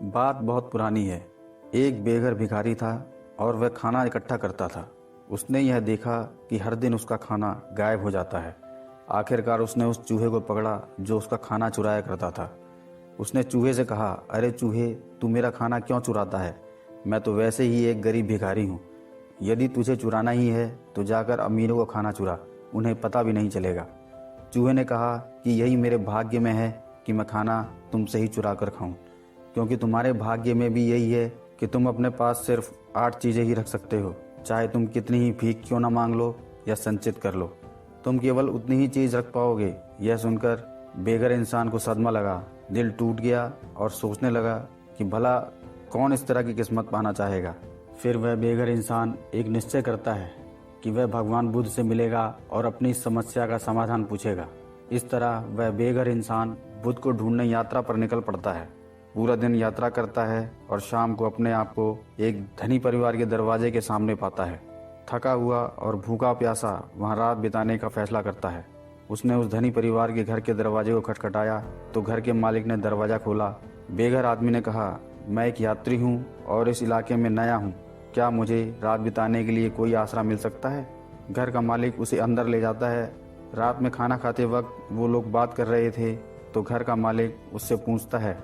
बात बहुत पुरानी है। एक बेघर भिखारी था और वह खाना इकट्ठा करता था। उसने यह देखा कि हर दिन उसका खाना गायब हो जाता है। आखिरकार उसने उस चूहे को पकड़ा जो उसका खाना चुराया करता था। उसने चूहे से कहा, अरे चूहे, तू मेरा खाना क्यों चुराता है? मैं तो वैसे ही एक गरीब भिखारी हूँ। यदि तुझे चुराना ही है तो जाकर अमीरों को खाना चुरा, उन्हें पता भी नहीं चलेगा। चूहे ने कहा कि यही मेरे भाग्य में है कि मैं खाना तुमसे ही चुरा कर खाऊं, क्योंकि तुम्हारे भाग्य में भी यही है कि तुम अपने पास सिर्फ 8 चीज़ें ही रख सकते हो। चाहे तुम कितनी ही भीख क्यों ना मांग लो या संचित कर लो, तुम केवल उतनी ही चीज़ रख पाओगे। यह सुनकर बेघर इंसान को सदमा लगा, दिल टूट गया और सोचने लगा कि भला कौन इस तरह की किस्मत पाना चाहेगा। फिर वह बेघर इंसान एक निश्चय करता है कि वह भगवान बुद्ध से मिलेगा और अपनी इस समस्या का समाधान पूछेगा। इस तरह वह बेघर इंसान बुद्ध को ढूंढने यात्रा पर निकल पड़ता है। पूरा दिन यात्रा करता है और शाम को अपने आप को एक धनी परिवार के दरवाजे के सामने पाता है। थका हुआ और भूखा प्यासा वहां रात बिताने का फैसला करता है। उसने उस धनी परिवार के घर के दरवाजे को खटखटाया तो घर के मालिक ने दरवाजा खोला। बेघर आदमी ने कहा, मैं एक यात्री हूँ और इस इलाके में नया हूँ। क्या मुझे रात बिताने के लिए कोई आसरा मिल सकता है? घर का मालिक उसे अंदर ले जाता है। रात में खाना खाते वक्त वो लोग बात कर रहे थे तो घर का मालिक उससे पूछता है,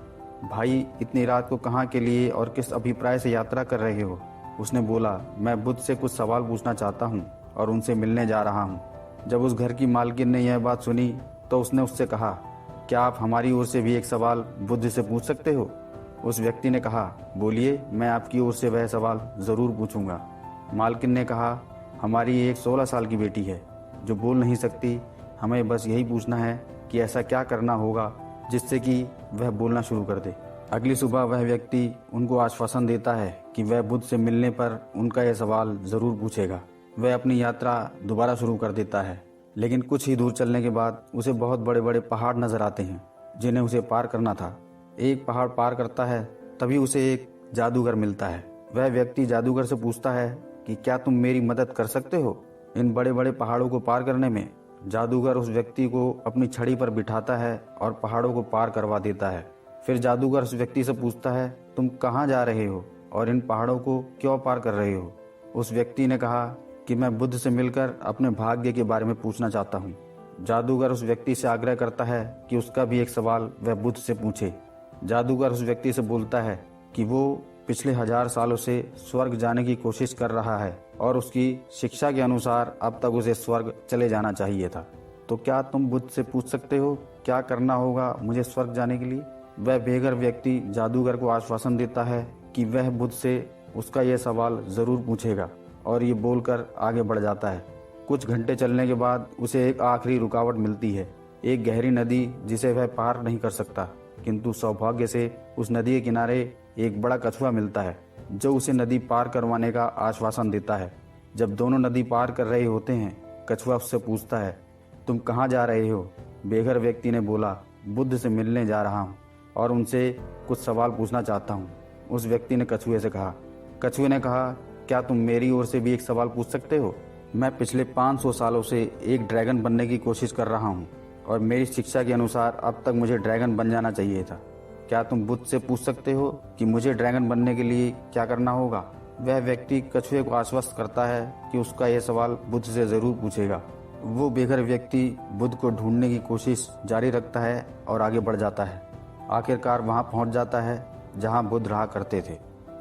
भाई, इतनी रात को कहाँ के लिए और किस अभिप्राय से यात्रा कर रहे हो? उसने बोला, मैं बुद्ध से कुछ सवाल पूछना चाहता हूँ और उनसे मिलने जा रहा हूँ। जब उस घर की मालकिन ने यह बात सुनी तो उसने उससे कहा, क्या आप हमारी ओर से भी एक सवाल बुद्ध से पूछ सकते हो? उस व्यक्ति ने कहा, बोलिए, मैं आपकी ओर से वह सवाल ज़रूर पूछूंगा। मालकिन ने कहा, हमारी एक 16 साल की बेटी है जो बोल नहीं सकती। हमें बस यही पूछना है कि ऐसा क्या करना होगा जिससे कि वह बोलना शुरू कर दे। अगली सुबह वह व्यक्ति उनको आश्वासन देता है कि वह बुद्ध से मिलने पर उनका यह सवाल ज़रूर पूछेगा। वह अपनी यात्रा दोबारा शुरू कर देता है, लेकिन कुछ ही दूर चलने के बाद उसे बहुत बड़े बड़े पहाड़ नजर आते हैं जिन्हें उसे पार करना था। एक पहाड़ पार करता है तभी उसे एक जादूगर मिलता है। वह व्यक्ति जादूगर से पूछता है कि क्या तुम मेरी मदद कर सकते हो इन बड़े बड़े पहाड़ों को पार करने में? जादूगर उस व्यक्ति को अपनी छड़ी पर बिठाता है और पहाड़ों को पार करवा देता है। फिर जादूगर उस व्यक्ति से पूछता है, तुम कहाँ जा रहे हो और इन पहाड़ों को क्यों पार कर रहे हो? उस व्यक्ति ने कहा कि मैं बुद्ध से मिलकर अपने भाग्य के बारे में पूछना चाहता हूँ। जादूगर उस व्यक्ति से आग्रह करता है कि उसका भी एक सवाल वह बुद्ध से पूछे। जादूगर उस व्यक्ति से बोलता है कि वो पिछले 1000 सालों से स्वर्ग जाने की कोशिश कर रहा है और उसकी शिक्षा के अनुसार अब तक उसे स्वर्ग चले जाना चाहिए था। तो क्या तुम बुद्ध से पूछ सकते हो क्या करना होगा मुझे स्वर्ग जाने के लिए? वह बेघर व्यक्ति जादूगर को आश्वासन देता है कि वह बुद्ध से उसका यह सवाल जरूर पूछेगा और ये बोलकर आगे बढ़ जाता है। कुछ घंटे चलने के बाद उसे एक आखिरी रुकावट मिलती है, एक गहरी नदी जिसे वह पार नहीं कर सकता। किंतु सौभाग्य से उस नदी के किनारे एक बड़ा कछुआ मिलता है जो उसे नदी पार करवाने का आश्वासन देता है। जब दोनों नदी पार कर रहे होते हैं, कछुआ उससे पूछता है, तुम कहाँ जा रहे हो? बेघर व्यक्ति ने बोला, बुद्ध से मिलने जा रहा हूँ और उनसे कुछ सवाल पूछना चाहता हूँ। उस व्यक्ति ने कछुए से कहा। कछुए ने कहा, क्या तुम मेरी ओर से भी एक सवाल पूछ सकते हो? मैं पिछले 500 सालों से एक ड्रैगन बनने की कोशिश कर रहा हूँ और मेरी शिक्षा के अनुसार अब तक मुझे ड्रैगन बन जाना चाहिए था। क्या तुम बुद्ध से पूछ सकते हो कि मुझे ड्रैगन बनने के लिए क्या करना होगा? वह व्यक्ति कछुए को आश्वस्त करता है कि उसका यह सवाल बुद्ध से जरूर पूछेगा। वो बेघर व्यक्ति बुद्ध को ढूंढने की कोशिश जारी रखता है और आगे बढ़ जाता है। आखिरकार वहां पहुंच जाता है जहां बुद्ध रहा करते थे।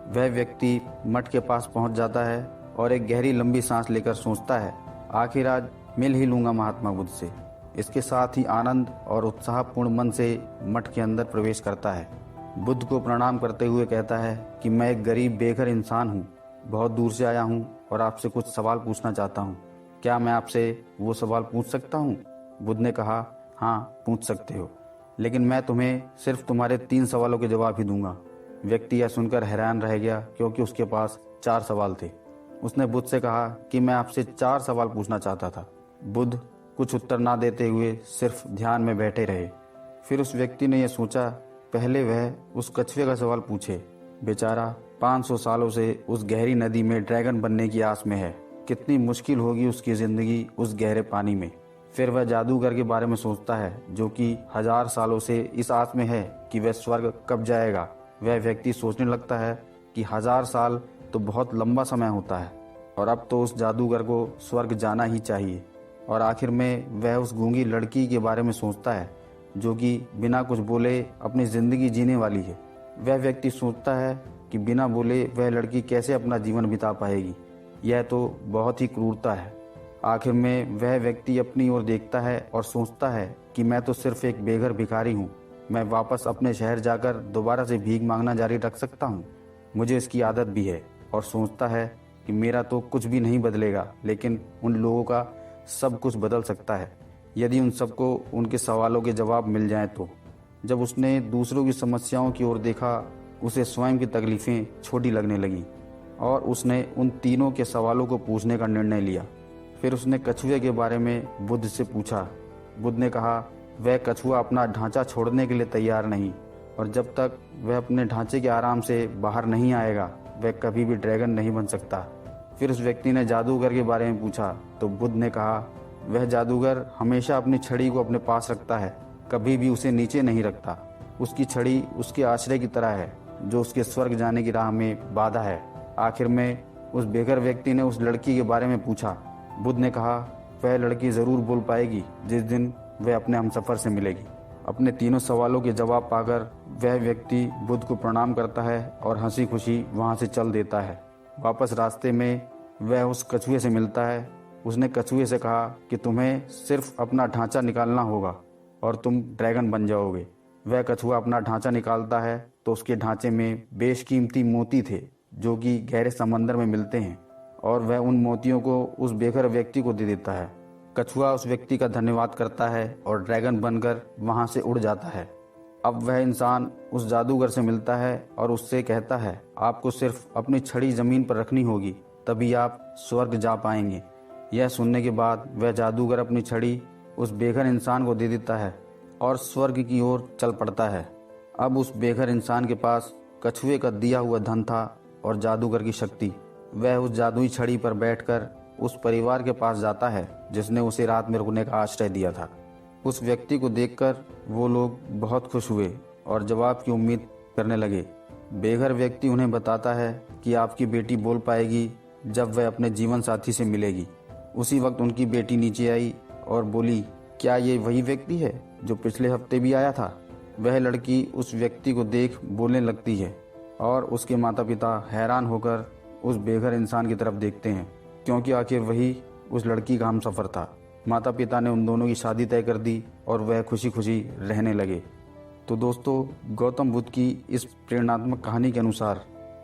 वह व्यक्ति मठ के पास पहुंच जाता है और एक गहरी लंबी सांस लेकर सोचता है, आखिर आज मिल ही लूंगा महात्मा बुद्ध से। इसके साथ ही आनंद और उत्साहपूर्ण मन से मठ के अंदर प्रवेश करता है। बुद्ध को प्रणाम करते हुए कहता है कि मैं एक गरीब बेघर इंसान हूँ, बहुत दूर से आया हूँ और आपसे कुछ सवाल पूछना चाहता हूँ। क्या मैं आपसे वो सवाल पूछ सकता हूँ? बुद्ध ने कहा, हाँ, पूछ सकते हो, लेकिन मैं तुम्हें सिर्फ तुम्हारे 3 सवालों के जवाब ही दूंगा। व्यक्ति यह सुनकर हैरान रह गया क्योंकि उसके पास 4 सवाल थे। उसने बुद्ध से कहा कि मैं आपसे 4 सवाल पूछना चाहता था। बुद्ध कुछ उत्तर ना देते हुए सिर्फ ध्यान में बैठे रहे। फिर उस व्यक्ति ने यह सोचा, पहले वह उस कछुए का सवाल पूछे। बेचारा 500 सालों से उस गहरी नदी में ड्रैगन बनने की आस में है। कितनी मुश्किल होगी उसकी जिंदगी उस गहरे पानी में। फिर वह जादूगर के बारे में सोचता है जो कि 1000 सालों से इस आस में है कि वह स्वर्ग कब जाएगा। वह व्यक्ति सोचने लगता है कि 1000 साल तो बहुत लंबा समय होता है और अब तो उस जादूगर को स्वर्ग जाना ही चाहिए। और आखिर में वह उस गूंगी लड़की के बारे में सोचता है जो कि बिना कुछ बोले अपनी ज़िंदगी जीने वाली है। वह व्यक्ति सोचता है कि बिना बोले वह लड़की कैसे अपना जीवन बिता पाएगी, यह तो बहुत ही क्रूरता है। आखिर में वह व्यक्ति अपनी ओर देखता है और सोचता है कि मैं तो सिर्फ एक बेघर भिखारी हूँ, मैं वापस अपने शहर जाकर दोबारा से भीख मांगना जारी रख सकता हूँ, मुझे इसकी आदत भी है। और सोचता है कि मेरा तो कुछ भी नहीं बदलेगा, लेकिन उन लोगों का सब कुछ बदल सकता है यदि उन सबको उनके सवालों के जवाब मिल जाएं तो। जब उसने दूसरों की समस्याओं की ओर देखा, उसे स्वयं की तकलीफ़ें छोटी लगने लगीं और उसने उन तीनों के सवालों को पूछने का निर्णय लिया। फिर उसने कछुए के बारे में बुद्ध से पूछा। बुद्ध ने कहा वह कछुआ अपना ढांचा छोड़ने के लिए तैयार नहीं और जब तक वह अपने ढांचे के आराम से बाहर नहीं आएगा वह कभी भी ड्रैगन नहीं बन सकता। फिर उस व्यक्ति ने जादूगर के बारे में पूछा तो बुद्ध ने कहा वह जादूगर हमेशा अपनी छड़ी को अपने पास रखता है, कभी भी उसे नीचे नहीं रखता। उसकी छड़ी उसके आश्रय की तरह है जो उसके स्वर्ग जाने की राह में बाधा है। आखिर में उस बेघर व्यक्ति ने उस लड़की के बारे में पूछा। बुद्ध ने कहा वह लड़की ज़रूर बोल पाएगी जिस दिन वह अपने हमसफ़र से मिलेगी। अपने तीनों सवालों के जवाब पाकर वह व्यक्ति बुद्ध को प्रणाम करता है और हंसी खुशी वहाँ से चल देता है। वापस रास्ते में वह उस कछुए से मिलता है। उसने कछुए से कहा कि तुम्हें सिर्फ अपना ढांचा निकालना होगा और तुम ड्रैगन बन जाओगे। वह कछुआ अपना ढांचा निकालता है तो उसके ढांचे में बेशकीमती मोती थे जो कि गहरे समंदर में मिलते हैं और वह उन मोतियों को उस बेघर व्यक्ति को दे देता है। कछुआ उस व्यक्ति का धन्यवाद करता है और ड्रैगन बनकर वहाँ से उड़ जाता है। अब वह इंसान उस जादूगर से मिलता है और उससे कहता है आपको सिर्फ अपनी छड़ी ज़मीन पर रखनी होगी, तभी आप स्वर्ग जा पाएंगे। यह सुनने के बाद वह जादूगर अपनी छड़ी उस बेघर इंसान को दे देता है और स्वर्ग की ओर चल पड़ता है। अब उस बेघर इंसान के पास कछुए का दिया हुआ धन था और जादूगर की शक्ति। वह उस जादुई छड़ी पर बैठकर उस परिवार के पास जाता है जिसने उसे रात में रुकने का आश्रय दिया था। उस व्यक्ति को देखकर वो लोग बहुत खुश हुए और जवाब की उम्मीद करने लगे। बेघर व्यक्ति उन्हें बताता है कि आपकी बेटी बोल पाएगी जब वह अपने जीवन साथी से मिलेगी। उसी वक्त उनकी बेटी नीचे आई और बोली क्या ये वही व्यक्ति है जो पिछले हफ्ते भी आया था। वह लड़की उस व्यक्ति को देख बोलने लगती है और उसके माता पिता हैरान होकर उस बेघर इंसान की तरफ देखते हैं क्योंकि आखिर वही उस लड़की का हमसफ़र था। माता पिता ने उन दोनों की शादी तय कर दी और वह खुशी खुशी रहने लगे। तो दोस्तों, गौतम बुद्ध की इस प्रेरणात्मक कहानी के अनुसार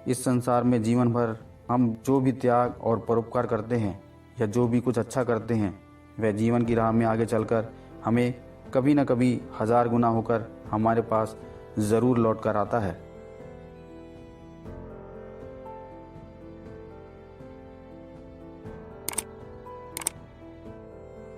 इस संसार में जीवन भर हम जो भी त्याग और परोपकार करते हैं या जो भी कुछ अच्छा करते हैं वह जीवन की राह में आगे चलकर हमें कभी न कभी 1000 गुना होकर हमारे पास ज़रूर लौट कर आता है।